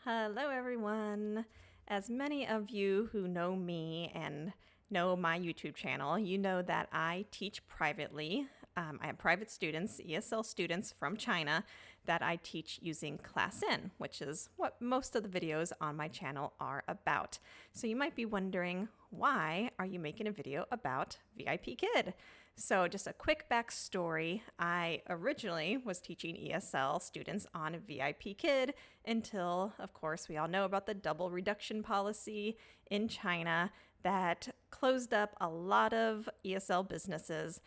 Hello, everyone. As many of you who know me and know my YouTube channel, you know that I teach privately. I have private students, ESL students from China, that I teach using ClassIn, which is what most of the videos on my channel are about. So you might be wondering, why are you making a video about VIPKid? So just a quick backstory, I originally was teaching ESL students on VIPKid until, of course, we all know about the double reduction policy in China that closed up a lot of ESL businesses.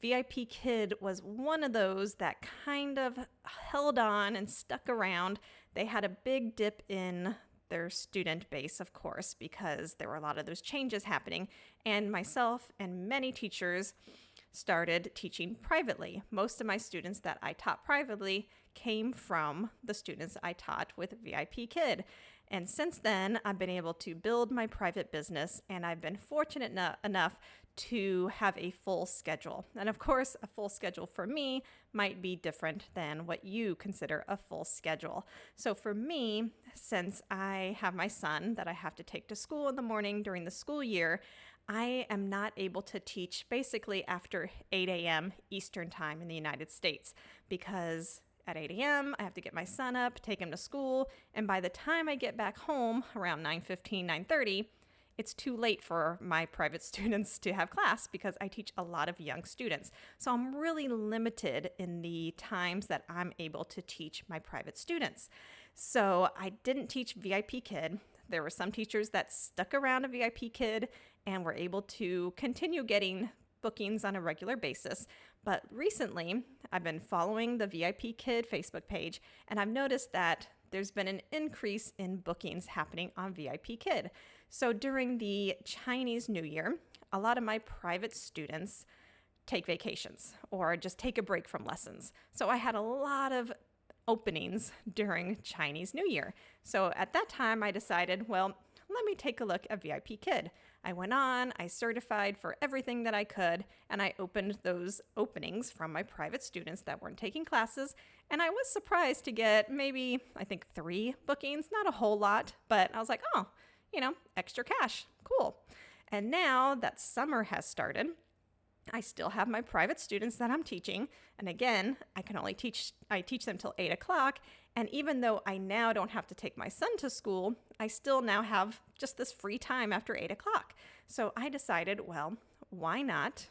VIPKid was one of those that kind of held on and stuck around. They had a big dip in their student base, of course, because there were a lot of those changes happening. And myself and many teachers started teaching privately. Most of my students that I taught privately came from the students I taught with VIPKid. And since then, I've been able to build my private business, and I've been fortunate enough to have a full schedule. And of course, a full schedule for me might be different than what you consider a full schedule. So for me, since I have my son that I have to take to school in the morning during the school year, I am not able to teach basically after 8 a.m. Eastern time in the United States because at 8 a.m. I have to get my son up, take him to school, and by the time I get back home around 9:15, 9:30, it's too late for my private students to have class because I teach a lot of young students. So I'm really limited in the times that I'm able to teach my private students. So I didn't teach VIPKid. There were some teachers that stuck around a VIPKid and were able to continue getting bookings on a regular basis. But recently, I've been following the VIPKid Facebook page, and I've noticed that there's been an increase in bookings happening on VIPKid. So during the Chinese New Year, a lot of my private students take vacations or just take a break from lessons. So I had a lot of openings during Chinese New Year. So at that time, I decided, well, let me take a look at VIPKid. I went on, I certified for everything that I could, and I opened those openings from my private students that weren't taking classes. And I was surprised to get maybe, I think, 3 bookings, not a whole lot, but I was like, oh, extra cash, cool. And now that summer has started, I still have my private students that I'm teaching. And again, I teach them till 8 o'clock. And even though I now don't have to take my son to school, I still now have just this free time after 8 o'clock. So I decided, well, why not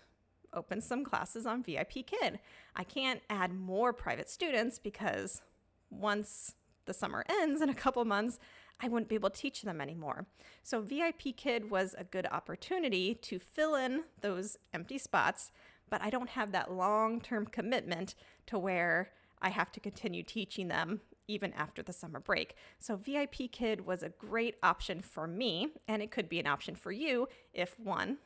open some classes on VIPKid? I can't add more private students because once the summer ends in a couple months, I wouldn't be able to teach them anymore. So VIPKid was a good opportunity to fill in those empty spots, but I don't have that long-term commitment to where I have to continue teaching them even after the summer break. So VIPKid was a great option for me, and it could be an option for you if, one,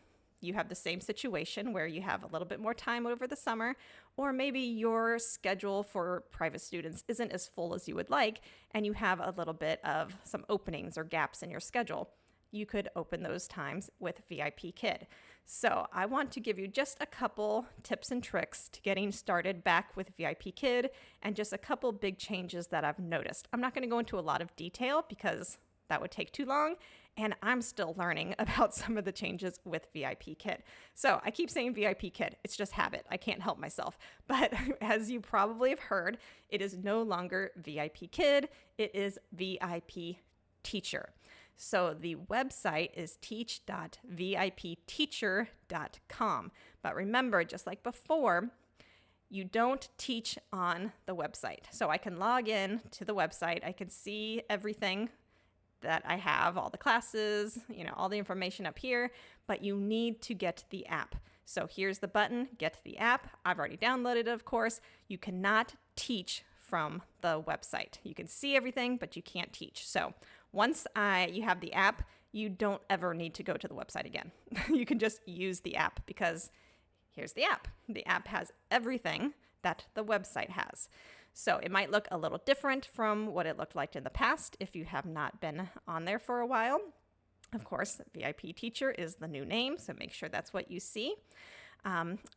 you have the same situation where you have a little bit more time over the summer, or maybe your schedule for private students isn't as full as you would like, and you have a little bit of some openings or gaps in your schedule. You could open those times with VIPKid. So I want to give you just a couple tips and tricks to getting started back with VIPKid and just a couple big changes that I've noticed. I'm not going to go into a lot of detail because that would take too long, and I'm still learning about some of the changes with VIPKid. So I keep saying VIPKid. It's just habit. I can't help myself. But as you probably have heard, it is no longer VIPKid. It is VIPTeacher. So the website is teach.vipteacher.com. But remember, just like before, you don't teach on the website. So I can log in to the website. I can see everything that I have, all the classes, all the information up here, but you need to get the app. So here's the button, get the app. I've already downloaded it, of course. You cannot teach from the website. You can see everything, but you can't teach. So once you have the app, you don't ever need to go to the website again. You can just use the app because here's the app. The app has everything that the website has. So it might look a little different from what it looked like in the past if you have not been on there for a while. Of course, VIPTeacher is the new name, so make sure that's what you see.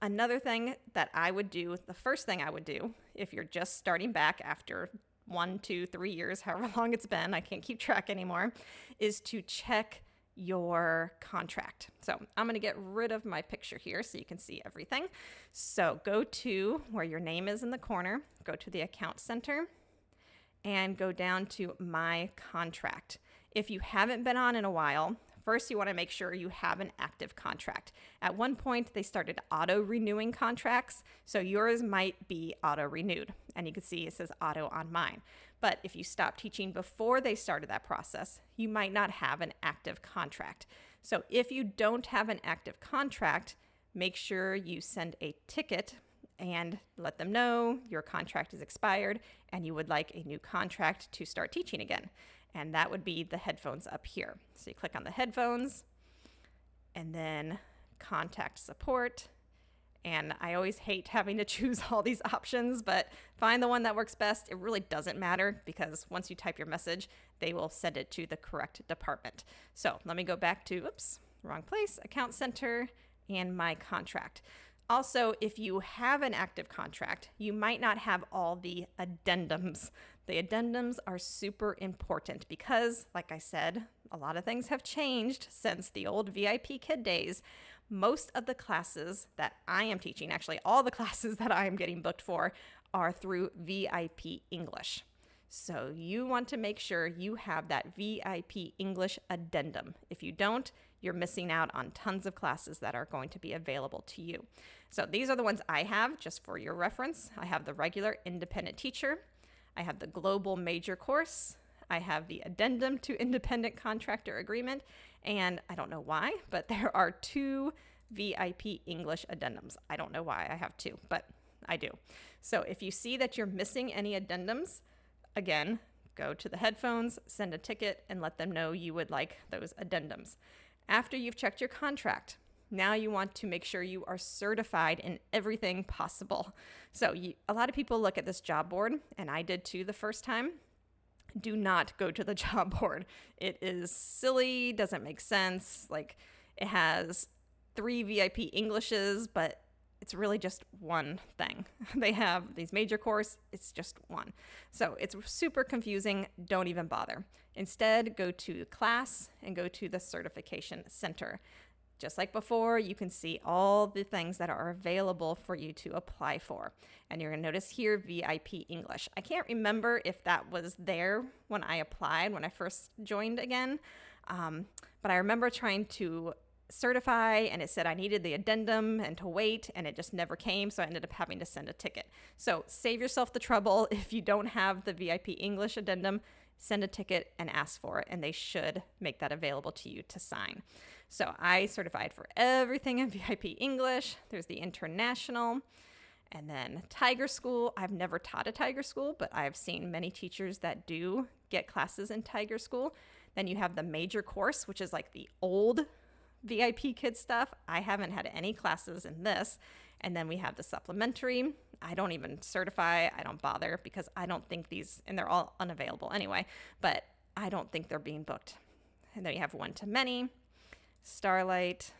Another thing that I would do, the first thing I would do if you're just starting back after 1, 2, 3 years, however long it's been, I can't keep track anymore, is to check your contract. So I'm going to get rid of my picture here so you can see everything. So go to where your name is in the corner, go to the account center, and go down to my contract. If you haven't been on in a while, first you want to make sure you have an active contract. At one point, they started auto-renewing contracts, so yours might be auto-renewed. And you can see it says auto on mine. But if you stopped teaching before they started that process, you might not have an active contract. So if you don't have an active contract, make sure you send a ticket and let them know your contract is expired and you would like a new contract to start teaching again. And that would be the headphones up here. So you click on the headphones and then contact support. And I always hate having to choose all these options, but find the one that works best. It really doesn't matter because once you type your message, they will send it to the correct department. So let me go back to, wrong place, account center and my contract. Also, if you have an active contract, you might not have all the addendums. The addendums are super important because, like I said, a lot of things have changed since the old VIPKid days. Most of the classes that I am teaching, actually all the classes that I am getting booked for, are through VIP English. So you want to make sure you have that VIP English addendum. If you don't, you're missing out on tons of classes that are going to be available to you. So these are the ones I have, just for your reference. I have the regular independent teacher. I have the global major course. I have the addendum to independent contractor agreement. And I don't know why, but there are 2 VIP English addendums. I don't know why I have 2, but I do. So if you see that you're missing any addendums, again, go to the headphones, send a ticket, and let them know you would like those addendums. After you've checked your contract, now you want to make sure you are certified in everything possible. So a lot of people look at this job board, and I did too the first time. Do not go to the job board. It is silly, doesn't make sense. Like, it has 3 VIP Englishes, but it's really just one thing. They have these major course, it's just one. So it's super confusing, don't even bother. Instead, go to class and go to the certification center. Just like before, you can see all the things that are available for you to apply for. And you're gonna notice here, VIP English. I can't remember if that was there when I applied, when I first joined again, but I remember trying to certify and it said I needed the addendum and to wait, and it just never came, so I ended up having to send a ticket. So save yourself the trouble. If you don't have the VIP English addendum, send a ticket and ask for it, and they should make that available to you to sign. So I certified for everything in VIP English. There's the international, and then Tiger School. I've never taught a Tiger School, but I've seen many teachers that do get classes in Tiger School. Then you have the major course, which is like the old VIPKid stuff. I haven't had any classes in this. And then we have the supplementary. I don't even certify. I don't bother because I don't think these, and they're all unavailable anyway, but I don't think they're being booked. And then you have one-to-many, Starlight,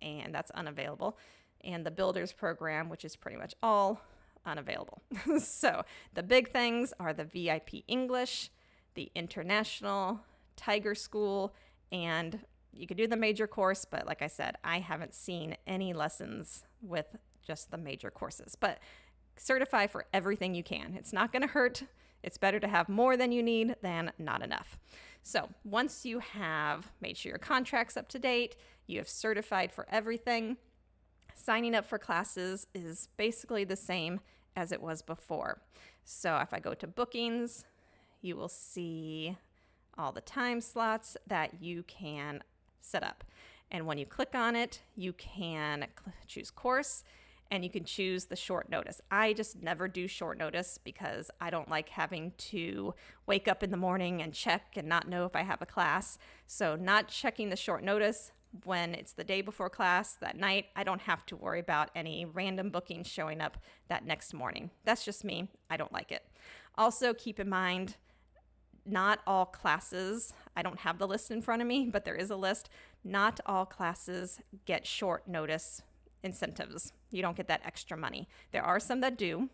and that's unavailable. And the Builders program, which is pretty much all unavailable. So the big things are the VIP English, the International, Tiger School, and you could do the major course, but like I said, I haven't seen any lessons with just the major courses. But certify for everything you can. It's not going to hurt. It's better to have more than you need than not enough. So once you have made sure your contract's up to date, you have certified for everything, signing up for classes is basically the same as it was before. So if I go to bookings, you will see all the time slots that you can set up. And when you click on it, you can choose course and you can choose the short notice. I just never do short notice because I don't like having to wake up in the morning and check and not know if I have a class. So not checking the short notice when it's the day before class that night, I don't have to worry about any random bookings showing up that next morning. That's just me. I don't like it. Also, keep in mind, not all classes, I don't have the list in front of me, but there is a list. Not all classes get short notice incentives. You don't get that extra money. There are some that do,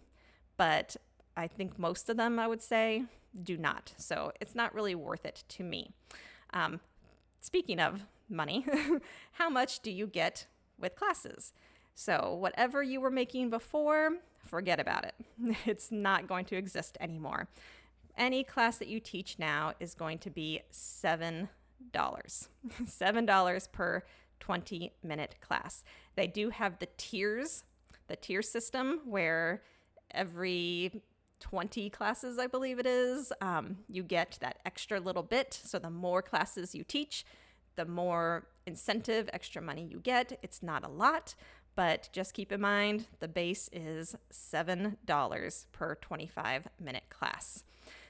but I think most of them, I would say, do not. So it's not really worth it to me. Speaking of money, how much do you get with classes? So whatever you were making before, forget about it. It's not going to exist anymore. Any class that you teach now is going to be $7. $7 per 20-minute class. They do have the tier system where every 20 classes, I believe it is, you get that extra little bit. So the more classes you teach, the more incentive, extra money you get. It's not a lot, but just keep in mind the base is $7 per 25-minute class.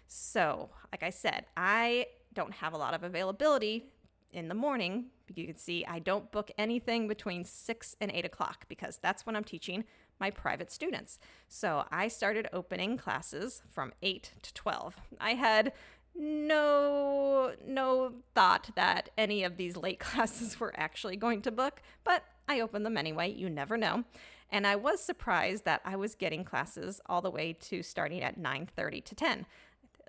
So, like I said, I don't have a lot of availability in the morning. You can see I don't book anything between 6 and 8 o'clock because that's when I'm teaching my private students. So I started opening classes from 8 to 12. I had no thought that any of these late classes were actually going to book, but I opened them anyway. You never know. And I was surprised that I was getting classes all the way to starting at 9:30 to 10.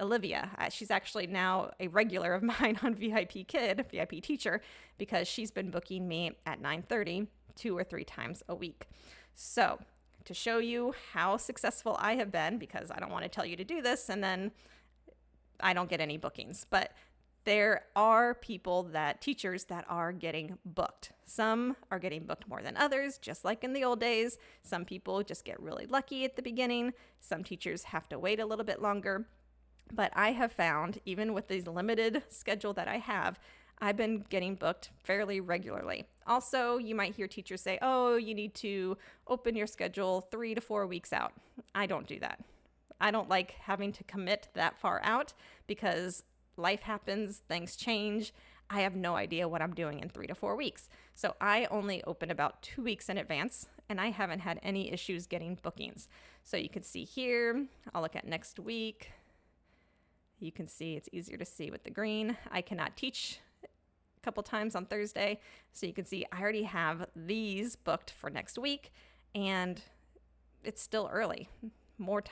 Olivia, she's actually now a regular of mine on VIPKid, VIPTeacher, because she's been booking me at 9:30 2 or 3 times a week. So to show you how successful I have been, because I don't want to tell you to do this and then I don't get any bookings, but there are teachers that are getting booked. Some are getting booked more than others, just like in the old days. Some people just get really lucky at the beginning. Some teachers have to wait a little bit longer. But I have found, even with this limited schedule that I have, I've been getting booked fairly regularly. Also, you might hear teachers say, oh, you need to open your schedule 3 to 4 weeks out. I don't do that. I don't like having to commit that far out because life happens, things change. I have no idea what I'm doing in 3 to 4 weeks. So I only open about 2 weeks in advance, and I haven't had any issues getting bookings. So you can see here, I'll look at next week. You can see it's easier to see with the green. I cannot teach a couple times on Thursday. So you can see I already have these booked for next week, and it's still early. More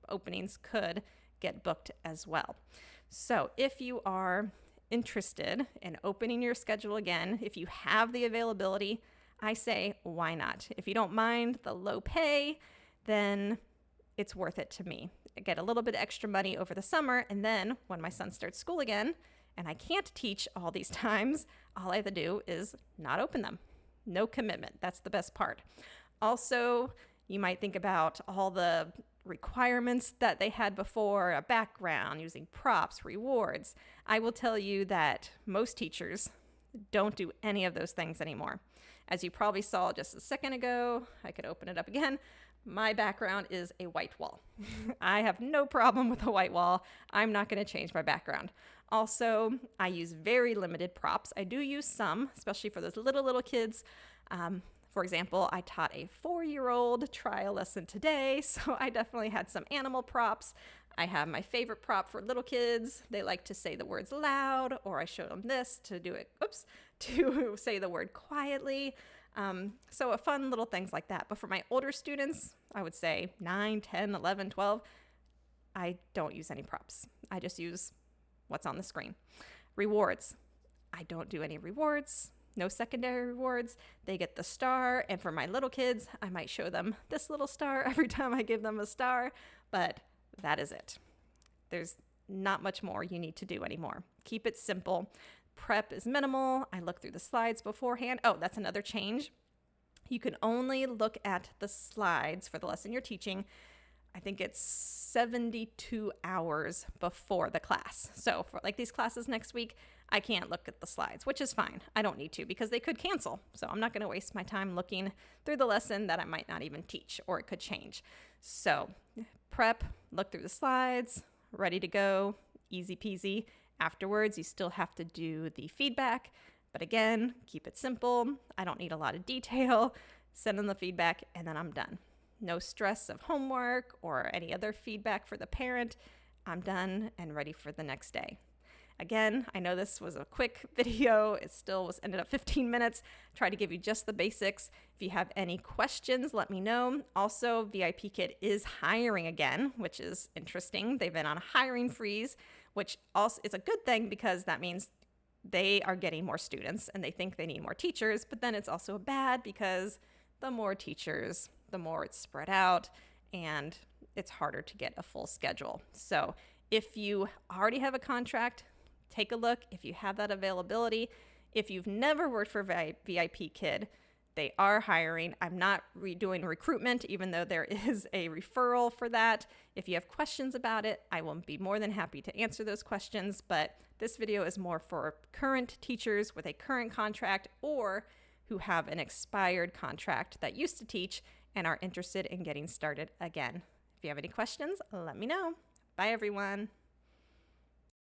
openings could get booked as well. So if you are interested in opening your schedule again, if you have the availability, I say, why not? If you don't mind the low pay, then it's worth it to me. I get a little bit extra money over the summer, and then when my son starts school again, and I can't teach all these times, all I have to do is not open them. No commitment. That's the best part. Also, you might think about all the requirements that they had before, a background, using props, rewards. I will tell you that most teachers don't do any of those things anymore. As you probably saw just a second ago, I could open it up again. My background is a white wall. I have no problem with a white wall. I'm not going to change my background. Also, I use very limited props. I do use some, especially for those little kids. For example, I taught a 4-year-old trial lesson today, so I definitely had some animal props. I have my favorite prop for little kids. They like to say the words loud, or I showed them this to say the word quietly. So a fun little things like that. But for my older students, I would say 9, 10, 11, 12, I don't use any props. I just use what's on the screen. Rewards. I don't do any rewards. No secondary rewards. They get the star. And for my little kids, I might show them this little star every time I give them a star. But that is it. There's not much more you need to do anymore. Keep it simple. Prep is minimal. I look through the slides beforehand. Oh, that's another change. You can only look at the slides for the lesson you're teaching. I think it's 72 hours before the class. So for like these classes next week, I can't look at the slides, which is fine. I don't need to because they could cancel. So I'm not going to waste my time looking through the lesson that I might not even teach, or it could change. So prep, look through the slides, ready to go, easy peasy. Afterwards, you still have to do the feedback. But again, keep it simple. I don't need a lot of detail. Send them the feedback and then I'm done. No stress of homework or any other feedback for the parent. I'm done and ready for the next day. Again, I know this was a quick video. It still ended up 15 minutes. Try to give you just the basics. If you have any questions, let me know. Also, VIPKid is hiring again, which is interesting. They've been on a hiring freeze, which also is a good thing because that means they are getting more students and they think they need more teachers. But then it's also bad because the more teachers, the more it's spread out and it's harder to get a full schedule. So if you already have a contract, take a look if you have that availability. If you've never worked for VIPKid, they are hiring. I'm not redoing recruitment, even though there is a referral for that. If you have questions about it, I will be more than happy to answer those questions. But this video is more for current teachers with a current contract or who have an expired contract that used to teach and are interested in getting started again. If you have any questions, let me know. Bye, everyone.